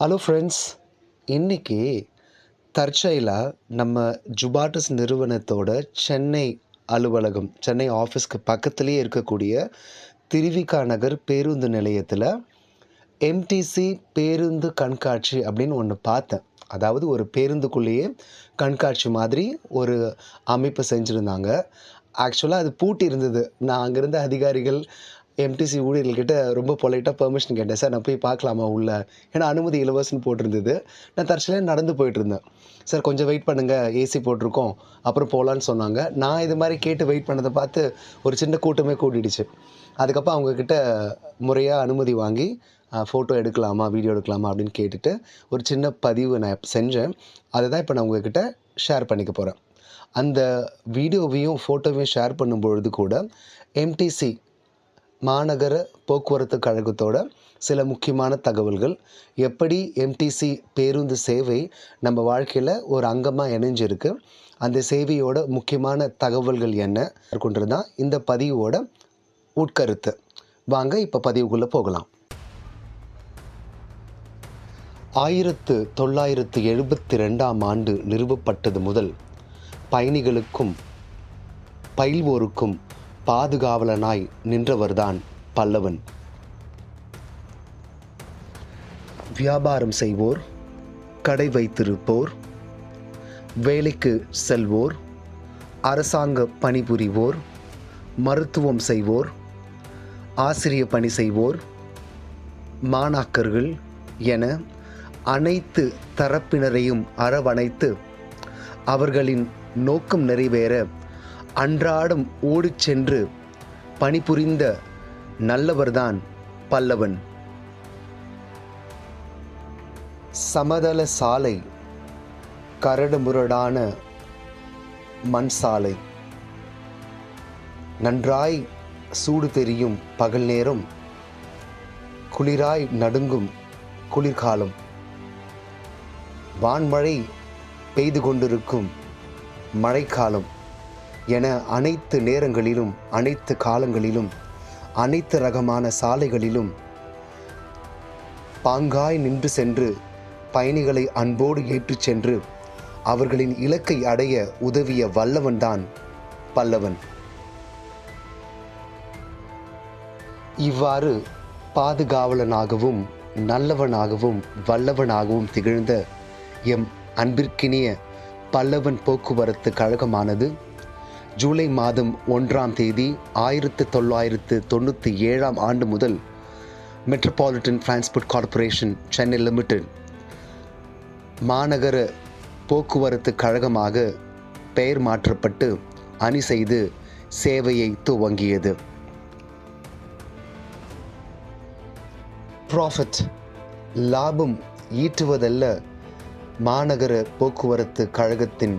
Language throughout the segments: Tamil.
Hello friends. இன்றைக்கி தற்செயலாக நம்ம ஜுபாட்டஸ் நிறுவனத்தோட சென்னை அலுவலகம், சென்னை ஆஃபீஸ்க்கு பக்கத்துலேயே இருக்கக்கூடிய திருவிக நகர் பேருந்து நிலையத்தில் எம்டிசி பேருந்து கண்காட்சி அப்படின்னு ஒன்று பார்த்தேன். அதாவது ஒரு பேருந்துக்குள்ளேயே கண்காட்சி மாதிரி ஒரு அமைப்பு செஞ்சுருந்தாங்க. ஆக்சுவலாக அது பூட்டி இருந்தது. நான் அங்கேருந்த அதிகாரிகள், எம்டிசி ஊழியர்கள்கிட்ட ரொம்ப பொலைட்டாக பெர்மிஷன் கேட்டேன். சார் நான் போய் பார்க்கலாமா உள்ள? ஏன்னா அனுமதி இலவசம்னு போட்டிருந்தது. நான் தற்செயலாக நடந்து போயிட்டுருந்தேன். சார் கொஞ்சம் வெயிட் பண்ணுங்கள், ஏசி போட்டிருக்கோம், அப்புறம் போகலான்னு சொன்னாங்க. நான் இது மாதிரி கேட்டு வெயிட் பண்ணதை பார்த்து ஒரு சின்ன கூட்டமே கூட்டிடுச்சு. அதுக்கப்புறம் அவங்கக்கிட்ட முறையாக அனுமதி வாங்கி ஃபோட்டோ எடுக்கலாமா, வீடியோ எடுக்கலாமா அப்படின்னு கேட்டுட்டு ஒரு சின்ன பதிவு நான் செஞ்சேன். அதை தான் இப்போ நான் உங்கள்கிட்ட ஷேர் பண்ணிக்க போகிறேன். அந்த வீடியோவையும் ஃபோட்டோவையும் ஷேர் பண்ணும்பொழுது கூட எம்டிசி மாநகர போக்குவரத்து கழகத்தோட சில முக்கியமான தகவல்கள், எப்படி எம்டிசி பேருந்து சேவை நம்ம வாழ்க்கையில் ஒரு அங்கமாக இணைஞ்சிருக்கு, அந்த சேவையோட முக்கியமான தகவல்கள் என்ன கொண்டது தான் இந்த பதிவோட உட்கருத்து. வாங்க இப்போ பதிவுக்குள்ளே போகலாம். 1972ஆம் ஆண்டு நிறுவப்பட்டது முதல் பயணிகளுக்கும் பயில்வோருக்கும் பாதுகாவலனாய் நின்றவர்தான் பல்லவன். வியாபாரம் செய்வோர், கடை வைத்திருப்போர், வேலைக்கு செல்வோர், அரசாங்க பணிபுரிவோர், மருத்துவம் செய்வோர், ஆசிரிய பணி செய்வோர், மாணாக்கர்கள் என அனைத்து தரப்பினரையும் அரவணைத்து அவர்களின் நோக்கம் நிறைவேற அன்றாடம் ஓடிச் சென்று பணிபுரிந்த நல்லவர்தான் பல்லவன். சமதள சாலை, கரடுமுரடான மண் சாலை, நன்றாய் சூடு தெரியும் பகல் நேரம், குளிராய் நடுங்கும் குளிர்காலம், வான்மழை பெய்து கொண்டிருக்கும் மழைக்காலம் என அனைத்து நேரங்களிலும், அனைத்து காலங்களிலும், அனைத்து ரகமான சாலைகளிலும் பாங்காய் நின்று சென்று பயணிகளை அன்போடு ஏற்றிச் சென்று அவர்களின் இலக்கை அடைய உதவிய வல்லவன்தான் பல்லவன். இவ்வாறு பாதுகாவலனாகவும் நல்லவனாகவும் வல்லவனாகவும் திகழ்ந்த எம் அன்பிற்கினிய பல்லவன் போக்குவரத்து கழகமானது ஜூலை மாதம் 1ஆம் தேதி 1997ஆம் ஆண்டு முதல் metropolitan transport corporation Chennai limited மாநகர போக்குவரத்து கழகமாக பெயர் மாற்றப்பட்டு அணி செய்து சேவையை துவங்கியது. ப்ராஃபிட், லாபம் ஈட்டுவதல்ல மாநகர போக்குவரத்து கழகத்தின்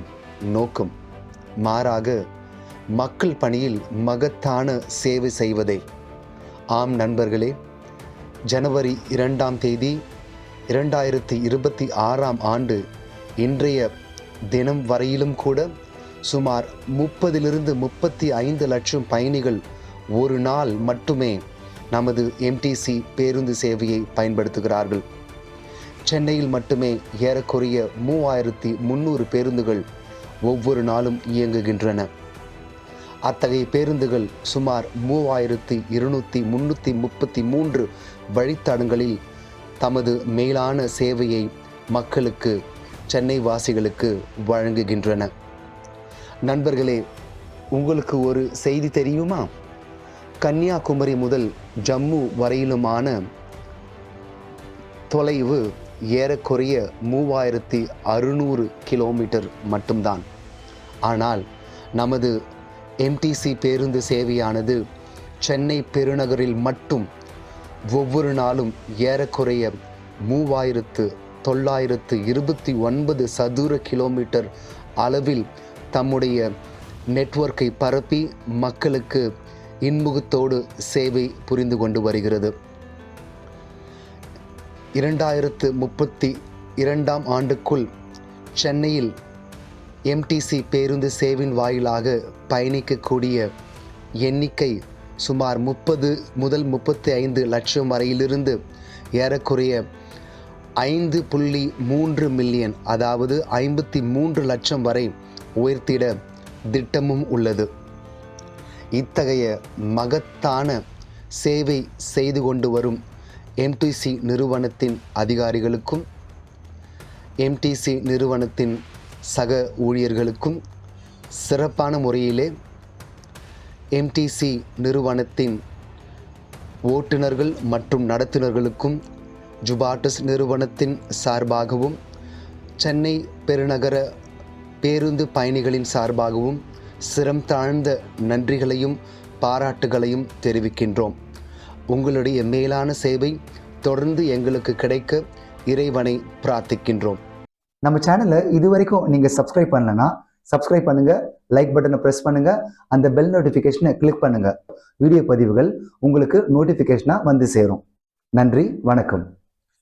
நோக்கம். மாறாக மக்கள் பணியில் மகத்தான சேவை செய்வதே. ஆம் நண்பர்களே, ஜனவரி 2ஆம் தேதி 2026ஆம் ஆண்டு இன்றைய தினம் வரையிலும் கூட சுமார் 30-35 லட்சம் பயணிகள் ஒரு நாள் மட்டுமே நமது எம்டிசி பேருந்து சேவையை பயன்படுத்துகிறார்கள். சென்னையில் மட்டுமே ஏறக்குறைய 3300 பேருந்துகள் ஒவ்வொரு நாளும் இயங்குகின்றன. அத்தகைய பேருந்துகள் சுமார் 3233 வழித்தடங்களில் தமது மேலான சேவையை மக்களுக்கு, சென்னை வாசிகளுக்கு வழங்குகின்றன. நண்பர்களே, உங்களுக்கு ஒரு செய்தி தெரியுமா? கன்னியாகுமரி முதல் ஜம்மு வரையிலுமான தொலைவு ஏறக்குறைய 3600 கிலோமீட்டர் மட்டும்தான். ஆனால் நமது எம்டிசி பேருந்து சேவையானது சென்னை பெருநகரில் மட்டும் ஒவ்வொரு நாளும் ஏறக்குறைய 3929 சதுர கிலோமீட்டர் அளவில் தம்முடைய நெட்வொர்க்கை பரப்பி மக்களுக்கு இன்முகத்தோடு சேவை புரிந்து கொண்டு வருகிறது. 2032ஆம் ஆண்டுக்குள் சென்னையில் எம்டிசி பேருந்து சேவையின் வாயிலாக பயணிக்கக்கூடிய எண்ணிக்கை சுமார் 30 முதல் 35 லட்சம் வரையிலிருந்து ஏறக்குறைய 5.3 மில்லியன், அதாவது 53 லட்சம் வரை உயர்த்திட திட்டமும் உள்ளது. இத்தகைய மகத்தான சேவை செய்து கொண்டு வரும் எம்டிசி நிறுவனத்தின் அதிகாரிகளுக்கும் எம்டிசி நிறுவனத்தின் சக ஊழியர்களுக்கும் சிறப்பான முறையிலே எம்டிசி நிறுவனத்தின் ஓட்டுநர்கள் மற்றும் நடத்துனர்களுக்கும் ஜுபாட்டஸ் நிறுவனத்தின் சார்பாகவும் சென்னை பெருநகர பேருந்து பயணிகளின் சார்பாகவும் சிரம் தாழ்ந்த நன்றிகளையும் பாராட்டுகளையும் தெரிவிக்கின்றோம். உங்களுடைய மேலான சேவை தொடர்ந்து எங்களுக்கு கிடைக்க இறைவனை பிரார்த்திக்கின்றோம். நம்ம சேனலை இதுவரைக்கும் நீங்கள் சப்ஸ்கிரைப் பண்ணலன்னா சப்ஸ்கிரைப் பண்ணுங்க, லைக் பட்டனை ப்ரெஸ் பண்ணுங்க, அந்த பெல் நோட்டிஃபிகேஷனை கிளிக் பண்ணுங்க. வீடியோ பதிவுகள் உங்களுக்கு நோட்டிஃபிகேஷனாக வந்து சேரும். நன்றி, வணக்கம்.